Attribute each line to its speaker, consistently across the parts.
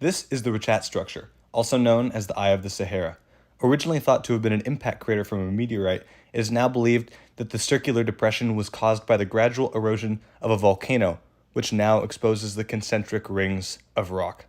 Speaker 1: This is the Richat structure, also known as the Eye of the Sahara. Originally thought to have been an impact crater from a meteorite, it is now believed that the circular depression was caused by the gradual erosion of a volcano, which now exposes the concentric rings of rock.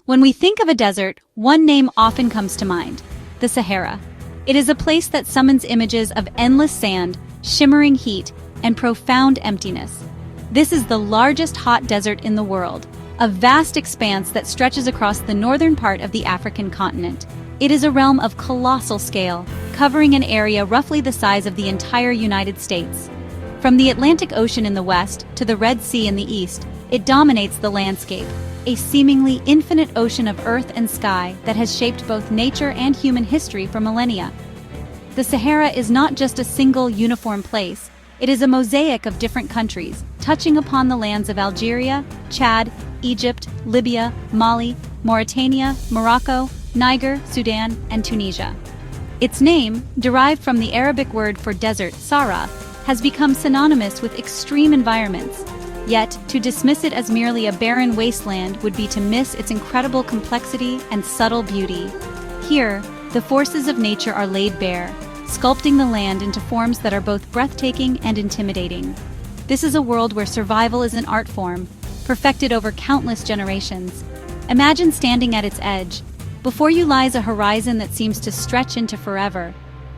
Speaker 2: When we think of a desert, one name often comes to mind: the Sahara. It is a place that summons images of endless sand, shimmering heat, and profound emptiness. This is the largest hot desert in the world, a vast expanse that stretches across the northern part of the African continent. It is a realm of colossal scale, covering an area roughly the size of the entire United States. From the Atlantic Ocean in the west to the Red Sea in the east, it dominates the landscape, a seemingly infinite ocean of earth and sky that has shaped both nature and human history for millennia. The Sahara is not just a single uniform place, it is a mosaic of different countries, touching upon the lands of Algeria, Chad, Egypt, Libya, Mali, Mauritania, Morocco, Niger, Sudan, and Tunisia. Its name, derived from the Arabic word for desert, Sahara, has become synonymous with extreme environments. Yet, to dismiss it as merely a barren wasteland would be to miss its incredible complexity and subtle beauty. Here, the forces of nature are laid bare, sculpting the land into forms that are both breathtaking and intimidating. This is a world where survival is an art form, perfected over countless generations. Imagine standing at its edge. Before you lies a horizon that seems to stretch into forever.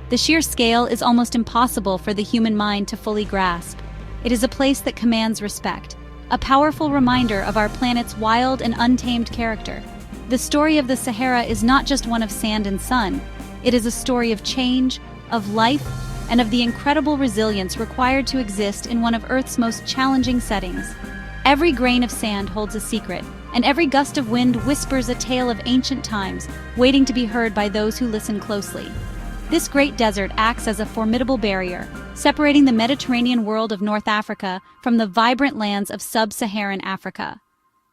Speaker 2: The sheer scale is almost impossible for the human mind to fully grasp. It is a place that commands respect, a powerful reminder of our planet's wild and untamed character. The story of the Sahara is not just one of sand and sun. It is a story of change, of life, and of the incredible resilience required to exist in one of Earth's most challenging settings. Every grain of sand holds a secret, and every gust of wind whispers a tale of ancient times, waiting to be heard by those who listen closely. This great desert acts as a formidable barrier, separating the Mediterranean world of North Africa from the vibrant lands of sub-Saharan Africa.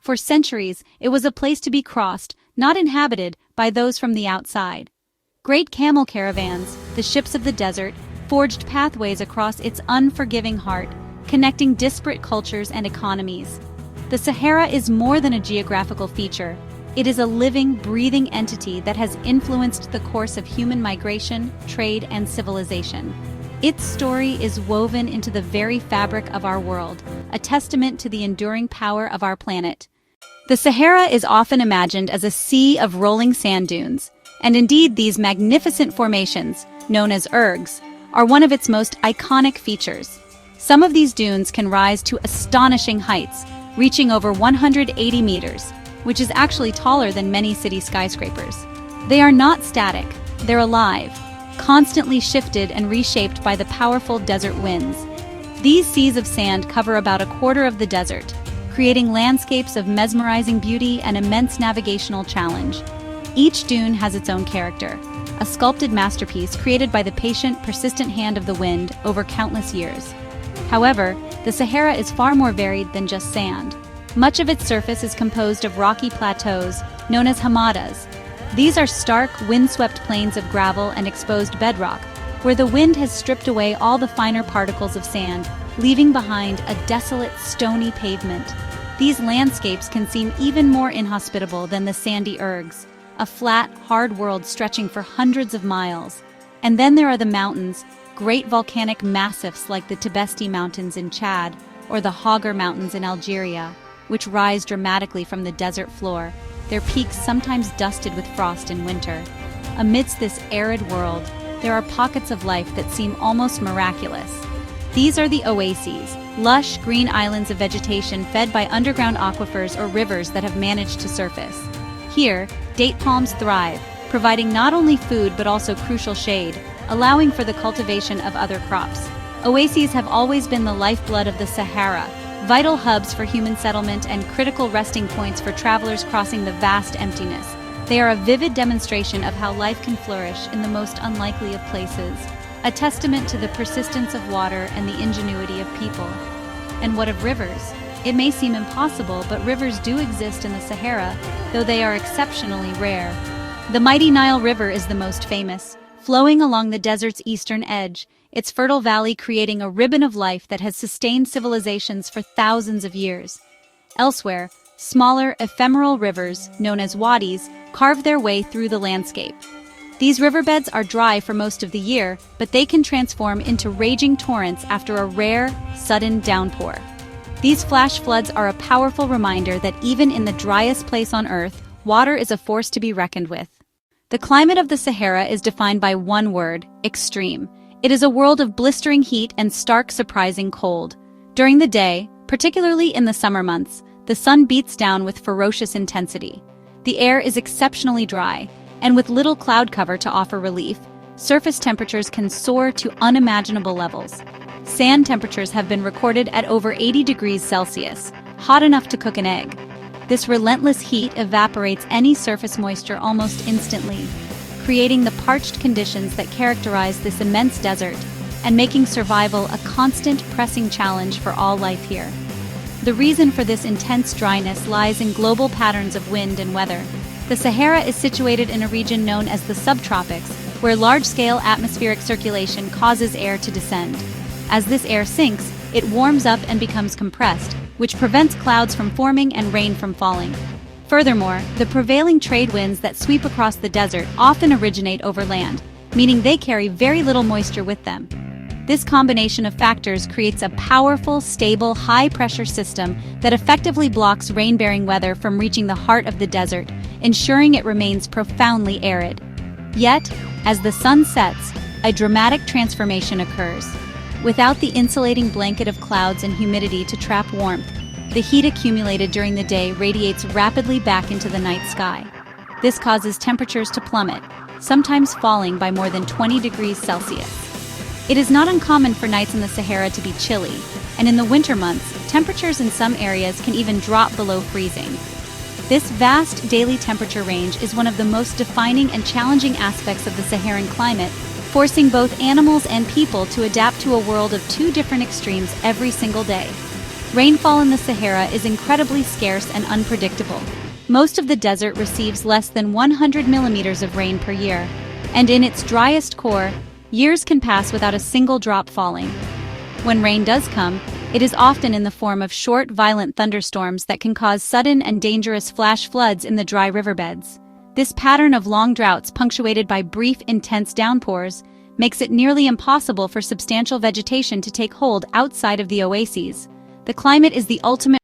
Speaker 2: For centuries, it was a place to be crossed, not inhabited, by those from the outside. Great camel caravans, the ships of the desert, forged pathways across its unforgiving heart, connecting disparate cultures and economies. The Sahara is more than a geographical feature. It is a living, breathing entity that has influenced the course of human migration, trade, and civilization. Its story is woven into the very fabric of our world, a testament to the enduring power of our planet. The Sahara is often imagined as a sea of rolling sand dunes, and indeed these magnificent formations, known as ergs, are one of its most iconic features. Some of these dunes can rise to astonishing heights, reaching over 180 meters, which is actually taller than many city skyscrapers. They are not static, they're alive, constantly shifted and reshaped by the powerful desert winds. These seas of sand cover about a quarter of the desert, creating landscapes of mesmerizing beauty and immense navigational challenge. Each dune has its own character, a sculpted masterpiece created by the patient, persistent hand of the wind over countless years. However, the Sahara is far more varied than just sand. Much of its surface is composed of rocky plateaus, known as hamadas. These are stark, windswept plains of gravel and exposed bedrock, where the wind has stripped away all the finer particles of sand, leaving behind a desolate, stony pavement. These landscapes can seem even more inhospitable than the sandy ergs, a flat, hard world stretching for hundreds of miles. And then there are the mountains, great volcanic massifs like the Tibesti Mountains in Chad or the Hoggar Mountains in Algeria, which rise dramatically from the desert floor, their peaks sometimes dusted with frost in winter. Amidst this arid world, there are pockets of life that seem almost miraculous. These are the oases, lush, green islands of vegetation fed by underground aquifers or rivers that have managed to surface. Here, date palms thrive, providing not only food but also crucial shade, allowing for the cultivation of other crops. Oases have always been the lifeblood of the Sahara, vital hubs for human settlement and critical resting points for travelers crossing the vast emptiness. They are a vivid demonstration of how life can flourish in the most unlikely of places, a testament to the persistence of water and the ingenuity of people. And what of rivers? It may seem impossible, but rivers do exist in the Sahara, though they are exceptionally rare. The mighty Nile River is the most famous, flowing along the desert's eastern edge, its fertile valley creating a ribbon of life that has sustained civilizations for thousands of years. Elsewhere, Smaller, ephemeral rivers, known as wadis, carve their way through the landscape. These riverbeds are dry for most of the year, but they can transform into raging torrents after a rare, sudden downpour. These flash floods are a powerful reminder that even in the driest place on Earth, water is a force to be reckoned with. The climate of the Sahara is defined by one word: extreme. It is a world of blistering heat and stark, surprising cold. During the day, particularly in the summer months, the sun beats down with ferocious intensity. The air is exceptionally dry, and with little cloud cover to offer relief, surface temperatures can soar to unimaginable levels. Sand temperatures have been recorded at over 80 degrees Celsius, hot enough to cook an egg. This relentless heat evaporates any surface moisture almost instantly, creating the parched conditions that characterize this immense desert and making survival a constant, pressing challenge for all life here. The reason for this intense dryness lies in global patterns of wind and weather. The Sahara is situated in a region known as the subtropics, where large-scale atmospheric circulation causes air to descend. As this air sinks, it warms up and becomes compressed, which prevents clouds from forming and rain from falling. Furthermore, the prevailing trade winds that sweep across the desert often originate over land, meaning they carry very little moisture with them. This combination of factors creates a powerful, stable, high-pressure system that effectively blocks rain-bearing weather from reaching the heart of the desert, ensuring it remains profoundly arid. Yet, as the sun sets, a dramatic transformation occurs. Without the insulating blanket of clouds and humidity to trap warmth, the heat accumulated during the day radiates rapidly back into the night sky. This causes temperatures to plummet, sometimes falling by more than 20 degrees Celsius. It is not uncommon for nights in the Sahara to be chilly, and in the winter months, temperatures in some areas can even drop below freezing. This vast daily temperature range is one of the most defining and challenging aspects of the Saharan climate, forcing both animals and people to adapt to a world of two different extremes every single day. Rainfall in the Sahara is incredibly scarce and unpredictable. Most of the desert receives less than 100 millimeters of rain per year, and in its driest core, years can pass without a single drop falling. When rain does come, it is often in the form of short, violent thunderstorms that can cause sudden and dangerous flash floods in the dry riverbeds. This pattern of long droughts punctuated by brief, intense downpours makes it nearly impossible for substantial vegetation to take hold outside of the oases. The climate is the ultimate